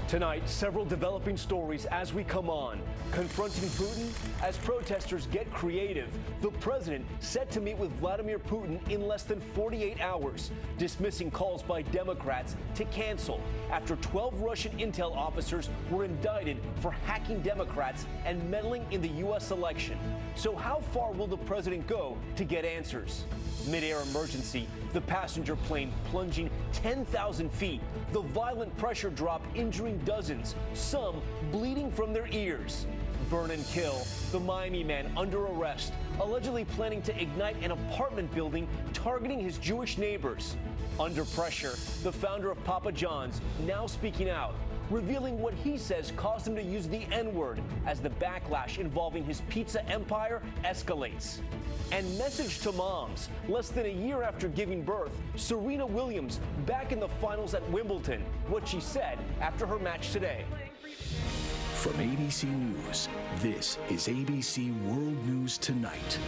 Tonight, several developing stories as we come on. Confronting Putin as protesters get creative. The president set to meet with Vladimir Putin in less than 48 hours, dismissing calls by Democrats to cancel after 12 Russian intel officers were indicted for hacking Democrats and meddling in the U.S. election. So how far will the president go to get answers? Mid-air emergency, the passenger plane plunging 10,000 feet, the violent pressure drop injuring dozens, some bleeding from their ears. Burn and kill, the Miami man under arrest, allegedly planning to ignite an apartment building targeting his Jewish neighbors. Under pressure, the founder of Papa John's now speaking out, revealing what he says caused him to use the N-word as the backlash involving his pizza empire escalates. And message to moms. Less than a year after giving birth, Serena Williams back in the finals at Wimbledon. What she said after her match today. From ABC News, this is ABC World News Tonight.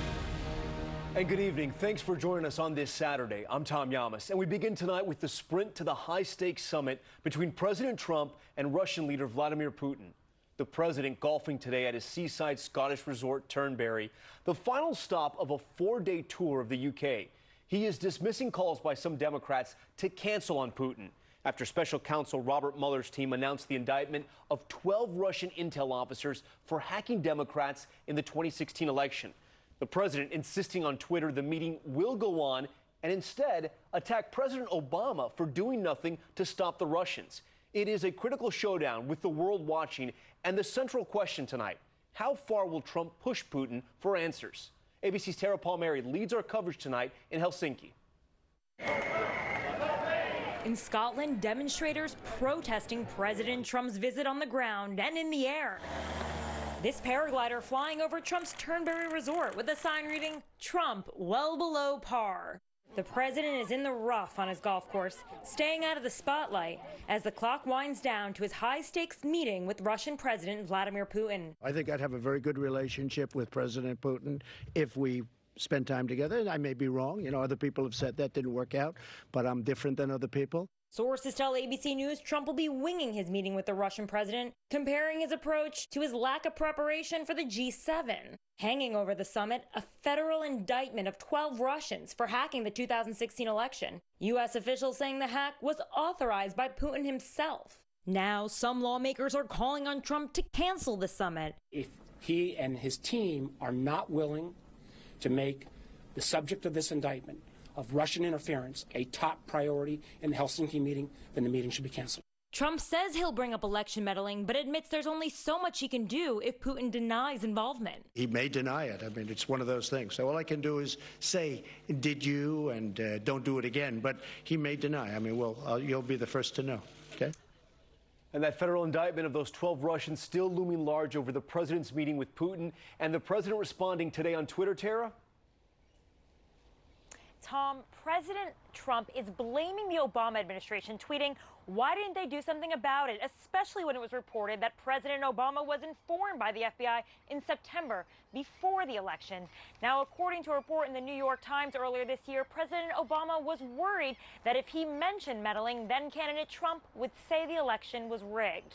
And good evening. Thanks for joining us on this Saturday. I'm Tom Yamas, and we begin tonight with the sprint to the high-stakes summit between President Trump and Russian leader Vladimir Putin. The president golfing today at his seaside Scottish resort Turnberry, the final stop of a 4-day tour of the UK. He is dismissing calls by some Democrats to cancel on Putin after special counsel Robert Mueller's team announced the indictment of 12 Russian intel officers for hacking Democrats in the 2016 election. The president insisting on Twitter the meeting will go on and instead attack President Obama for doing nothing to stop the Russians. It is a critical showdown with the world watching, and the central question tonight, how far will Trump push Putin for answers? ABC's Tara Palmieri leads our coverage tonight in Helsinki. In Scotland, demonstrators protesting President Trump's visit on the ground and in the air. This paraglider flying over Trump's Turnberry resort with a sign reading, "Trump well below par." The president is in the rough on his golf course, staying out of the spotlight as the clock winds down to his high-stakes meeting with Russian President Vladimir Putin. I think I'd have a very good relationship with President Putin if we spend time together. I may be wrong. You know, other people have said that didn't work out, but I'm different than other people. Sources tell ABC News Trump will be winging his meeting with the Russian president, comparing his approach to his lack of preparation for the G7. Hanging over the summit, a federal indictment of 12 Russians for hacking the 2016 election. U.S. officials saying the hack was authorized by Putin himself. Now, some lawmakers are calling on Trump to cancel the summit. If he and his team are not willing to make the subject of this indictment of Russian interference a top priority in the Helsinki meeting, then the meeting should be canceled. Trump says he'll bring up election meddling, but admits there's only so much he can do if Putin denies involvement. He may deny it. I mean, it's one of those things. So all I can do is say, did you, and don't do it again. But he may deny. I mean, well, you'll be the first to know, okay? And that federal indictment of those 12 Russians still looming large over the president's meeting with Putin, and the president responding today on Twitter, Tara? Tom, President Trump is blaming the Obama administration, tweeting, "Why didn't they do something about it?" Especially when it was reported that President Obama was informed by the FBI in September before the election. Now, according to a report in the New York Times earlier this year, President Obama was worried that if he mentioned meddling, then candidate Trump would say the election was rigged.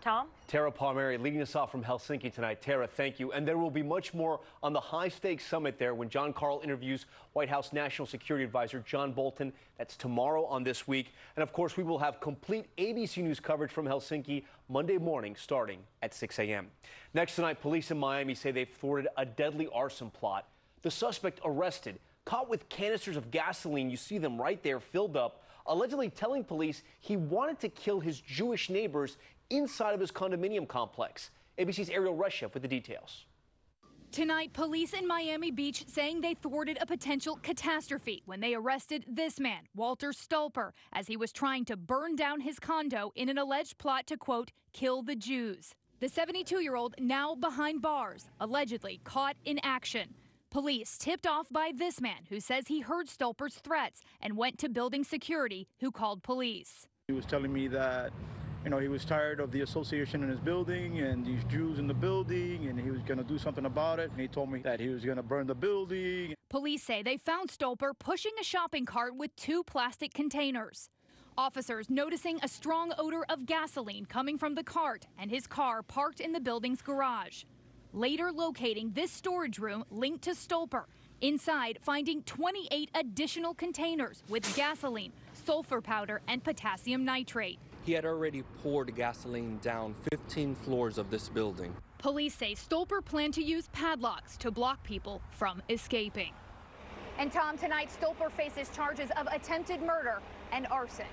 Tom? Tara Palmieri leading us off from Helsinki tonight. Tara, thank you. And there will be much more on the high-stakes summit there when Jon Karl interviews White House National Security Advisor John Bolton. That's tomorrow on This Week. And, of course, we will have complete ABC News coverage from Helsinki Monday morning starting at 6 a.m. Next tonight, police in Miami say they've thwarted a deadly arson plot. The suspect arrested, caught with canisters of gasoline. You see them right there filled up, allegedly telling police he wanted to kill his Jewish neighbors inside of his condominium complex. ABC's Ariel Reshef with the details. Tonight, police in Miami Beach saying they thwarted a potential catastrophe when they arrested this man, Walter Stolper, as he was trying to burn down his condo in an alleged plot to, quote, kill the Jews. The 72-year-old now behind bars, allegedly caught in action. Police tipped off by this man who says he heard Stolper's threats and went to building security, who called police. He was telling me that he was tired of the association in his building and these Jews in the building, and he was going to do something about it. And he told me that he was going to burn the building. Police say they found Stolper pushing a shopping cart with 2 plastic containers. Officers noticing a strong odor of gasoline coming from the cart and his car parked in the building's garage. Later locating this storage room linked to Stolper. Inside, finding 28 additional containers with gasoline, sulfur powder, and potassium nitrate. He had already poured gasoline down 15 floors of this building. Police say Stolper planned to use padlocks to block people from escaping. And Tom, tonight Stolper faces charges of attempted murder and arson.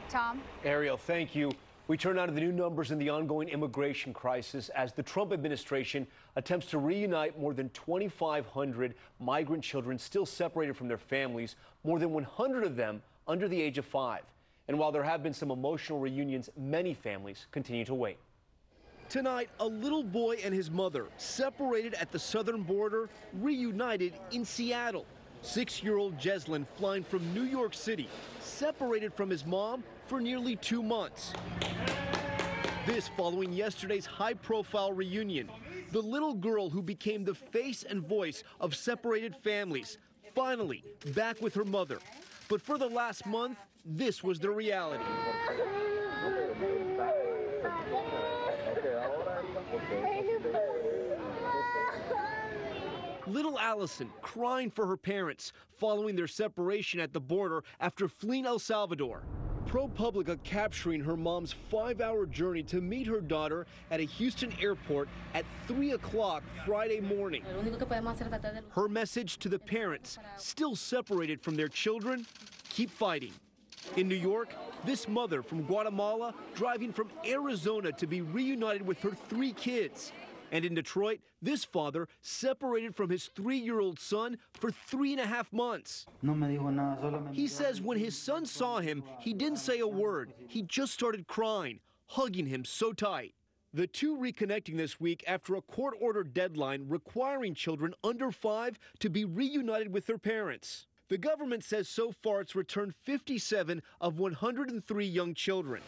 Tom? Ariel, thank you. We turn now to the new numbers in the ongoing immigration crisis as the Trump administration attempts to reunite more than 2,500 migrant children still separated from their families, more than 100 of them under the age of 5. And while there have been some emotional reunions, many families continue to wait. Tonight, a little boy and his mother, separated at the southern border, reunited in Seattle. 6-year-old Jeslyn flying from New York City, separated from his mom for nearly 2 months. This following yesterday's high-profile reunion. The little girl who became the face and voice of separated families, finally back with her mother. But for the last month, this was their reality. Little Allison crying for her parents following their separation at the border after fleeing El Salvador. ProPublica capturing her mom's 5-hour journey to meet her daughter at a Houston airport at 3 o'clock Friday morning. Her message to the parents still separated from their children: keep fighting. In New York, this mother from Guatemala driving from Arizona to be reunited with her 3 kids. And in Detroit, this father separated from his 3-year-old son for 3.5 months. He says when his son saw him, he didn't say a word. He just started crying, hugging him so tight. The two reconnecting this week after a court-ordered deadline requiring children under 5 to be reunited with their parents. The government says so far it's returned 57 of 103 young children.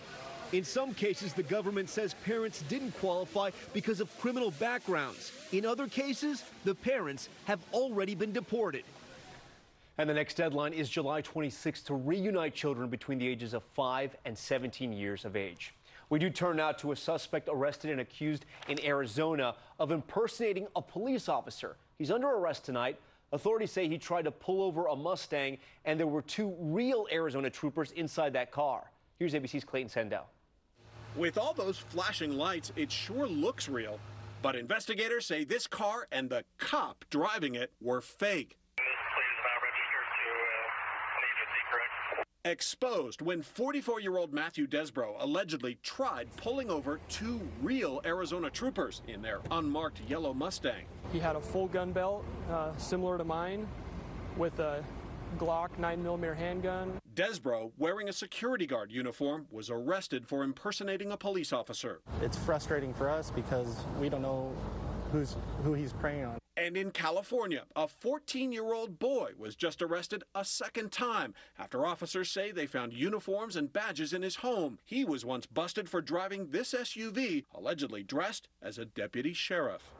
In some cases, the government says parents didn't qualify because of criminal backgrounds. In other cases, the parents have already been deported. And the next deadline is July 26th to reunite children between the ages of 5 and 17 years of age. We do turn now to a suspect arrested and accused in Arizona of impersonating a police officer. He's under arrest tonight. Authorities say he tried to pull over a Mustang, and there were 2 real Arizona troopers inside that car. Here's ABC's Clayton Sandell. With all those flashing lights, it sure looks real. But investigators say this car and the cop driving it were fake. Exposed when 44-year-old Matthew Desbro allegedly tried pulling over 2 real Arizona troopers in their unmarked yellow Mustang. He had a full gun belt, similar to mine, with a Glock 9mm handgun. Desbro, wearing a security guard uniform, was arrested for impersonating a police officer. It's frustrating for us because we don't know who he's preying on. And in California, a 14-year-old boy was just arrested a second time after officers say they found uniforms and badges in his home. He was once busted for driving this SUV, allegedly dressed as a deputy sheriff.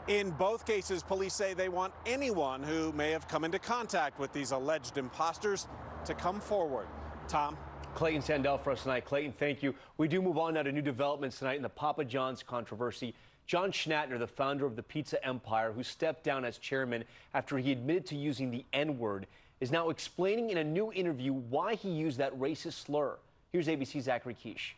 In both cases, police say they want anyone who may have come into contact with these alleged imposters to come forward. Tom? Clayton Sandell for us tonight. Clayton, thank you. We do move on now to new developments tonight in the Papa John's controversy. John Schnatter, the founder of the Pizza Empire, who stepped down as chairman after he admitted to using the N-word, is now explaining in a new interview why he used that racist slur. Here's ABC's Zachary Quiche.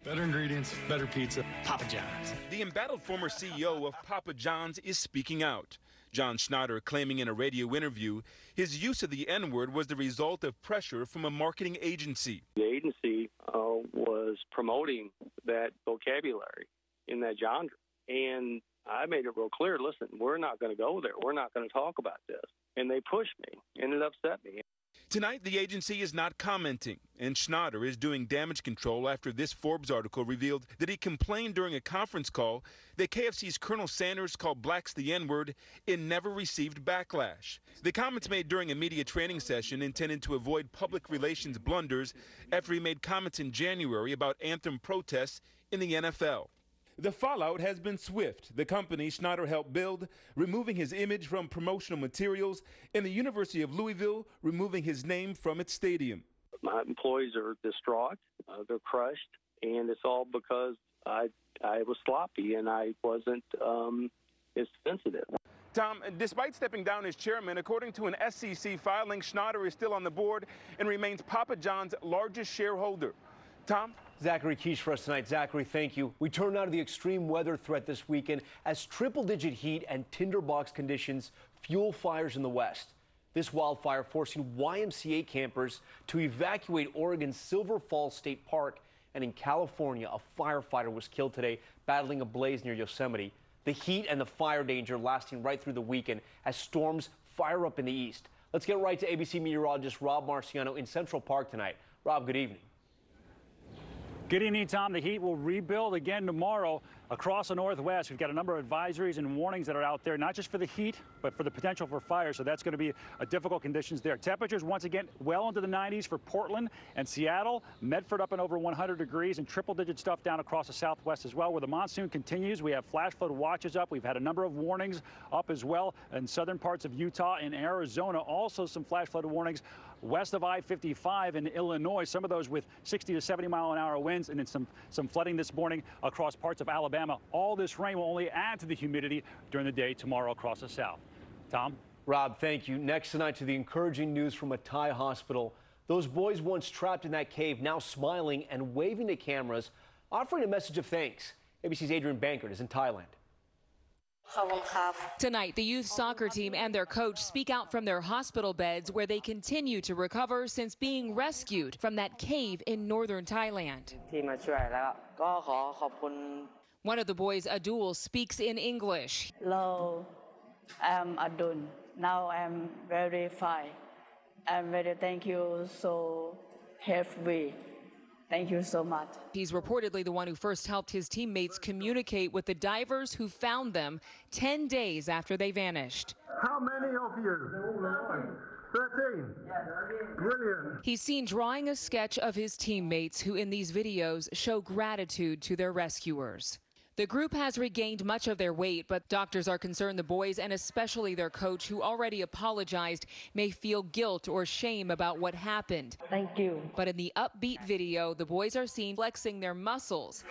Better ingredients, better pizza, Papa John's. The embattled former CEO of Papa John's is speaking out. John Schnatter claiming in a radio interview his use of the N-word was the result of pressure from a marketing agency. The agency was promoting that vocabulary in that genre. And I made it real clear, listen, we're not going to go there. We're not going to talk about this. And they pushed me, and it upset me. Tonight, the agency is not commenting, and Schnatter is doing damage control after this Forbes article revealed that he complained during a conference call that KFC's Colonel Sanders called blacks the N-word and never received backlash. The comments made during a media training session intended to avoid public relations blunders after he made comments in January about anthem protests in the NFL. The fallout has been swift. The company Schnatter helped build, removing his image from promotional materials, and the University of Louisville removing his name from its stadium. My employees are distraught. They're crushed. And it's all because I was sloppy and I wasn't as sensitive. Tom, despite stepping down as chairman, according to an SEC filing, Schnatter is still on the board and remains Papa John's largest shareholder. Tom? Zachary Keish for us tonight. Zachary, thank you. We turn now to the extreme weather threat this weekend as triple-digit heat and tinderbox conditions fuel fires in the west. This wildfire forcing YMCA campers to evacuate Oregon's Silver Falls State Park. And in California, a firefighter was killed today battling a blaze near Yosemite. The heat and the fire danger lasting right through the weekend as storms fire up in the east. Let's get right to ABC meteorologist Rob Marciano in Central Park tonight. Rob, good evening. Good evening, Tom. The heat will rebuild again tomorrow across the Northwest. We've got a number of advisories and warnings that are out there, not just for the heat, but for the potential for fire. So that's going to be a difficult conditions there. Temperatures once again well into the 90s for Portland and Seattle. Medford up and over 100 degrees and triple-digit stuff down across the Southwest as well. Where the monsoon continues, we have flash flood watches up. We've had a number of warnings up as well in southern parts of Utah and Arizona. Also some flash flood warnings west of I-55 in Illinois, some of those with 60 to 70 mile an hour winds, and then some flooding this morning across parts of Alabama. All this rain will only add to the humidity during the day tomorrow across the south. Tom? Rob, thank you. Next tonight to the encouraging news from a Thai hospital. Those boys once trapped in that cave now smiling and waving to cameras, offering a message of thanks. ABC's Adrian Bankert is in Thailand. Tonight, the youth soccer team and their coach speak out from their hospital beds where they continue to recover since being rescued from that cave in northern Thailand. One of the boys, Adul, speaks in English. Hello, I'm Adul. Now I'm very fine. I'm very thank you so help me. Thank you so much. He's reportedly the one who first helped his teammates communicate with the divers who found them 10 days after they vanished. How many of you? 13. Brilliant. He's seen drawing a sketch of his teammates who in these videos show gratitude to their rescuers. The group has regained much of their weight, but doctors are concerned the boys, and especially their coach, who already apologized, may feel guilt or shame about what happened. Thank you. But in the upbeat video, the boys are seen flexing their muscles,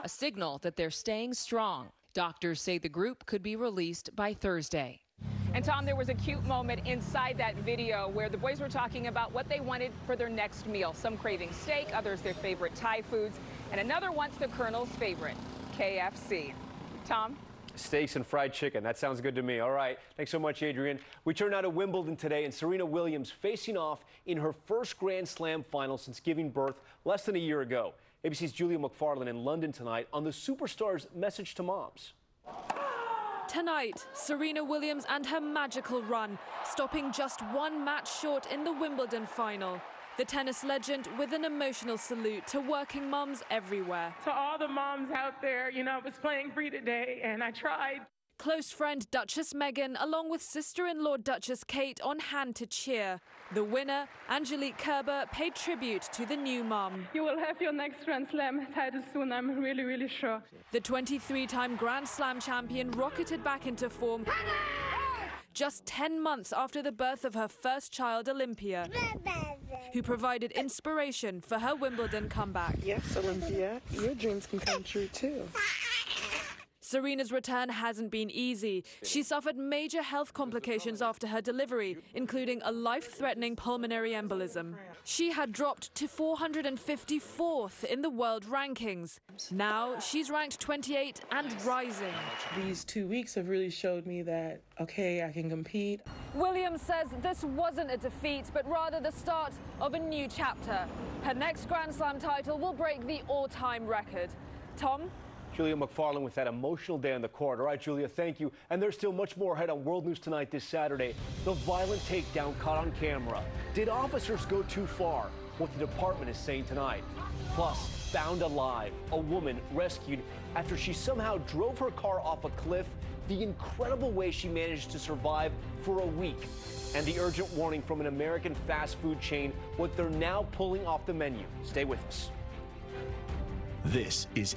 a signal that they're staying strong. Doctors say the group could be released by Thursday. And Tom, there was a cute moment inside that video where the boys were talking about what they wanted for their next meal. Some craving steak, others their favorite Thai foods, and another wants the Colonel's favorite, KFC. Tom? Steaks and fried chicken. That sounds good to me. All right. Thanks so much, Adrian. We turn now to Wimbledon today, and Serena Williams facing off in her first Grand Slam final since giving birth less than a year ago. ABC's Julia McFarlane in London tonight on the superstar's message to moms. Tonight, Serena Williams and her magical run, stopping just one match short in the Wimbledon final. The tennis legend with an emotional salute to working moms everywhere. To all the moms out there, you know, I was playing free today and I tried. Close friend Duchess Meghan, along with sister-in-law Duchess Kate, on hand to cheer. The winner, Angelique Kerber, paid tribute to the new mom. You will have your next Grand Slam title soon, I'm really, really sure. The 23-time Grand Slam champion rocketed back into form just 10 months after the birth of her first child, Olympia, who provided inspiration for her Wimbledon comeback. Yes, Olympia, your dreams can come true too. Serena's return hasn't been easy. She suffered major health complications after her delivery, including a life-threatening pulmonary embolism. She had dropped to 454th in the world rankings. Now she's ranked 28 and rising. These 2 weeks have really showed me that, okay, I can compete. Williams says this wasn't a defeat, but rather the start of a new chapter. Her next Grand Slam title will break the all-time record. Tom? Julia McFarlane with that emotional day on the court. All right, Julia, thank you. And there's still much more ahead on World News Tonight this Saturday. The violent takedown caught on camera. Did officers go too far? What the department is saying tonight. Plus, found alive. A woman rescued after she somehow drove her car off a cliff. The incredible way she managed to survive for a week. And the urgent warning from an American fast food chain, what they're now pulling off the menu. Stay with us. This is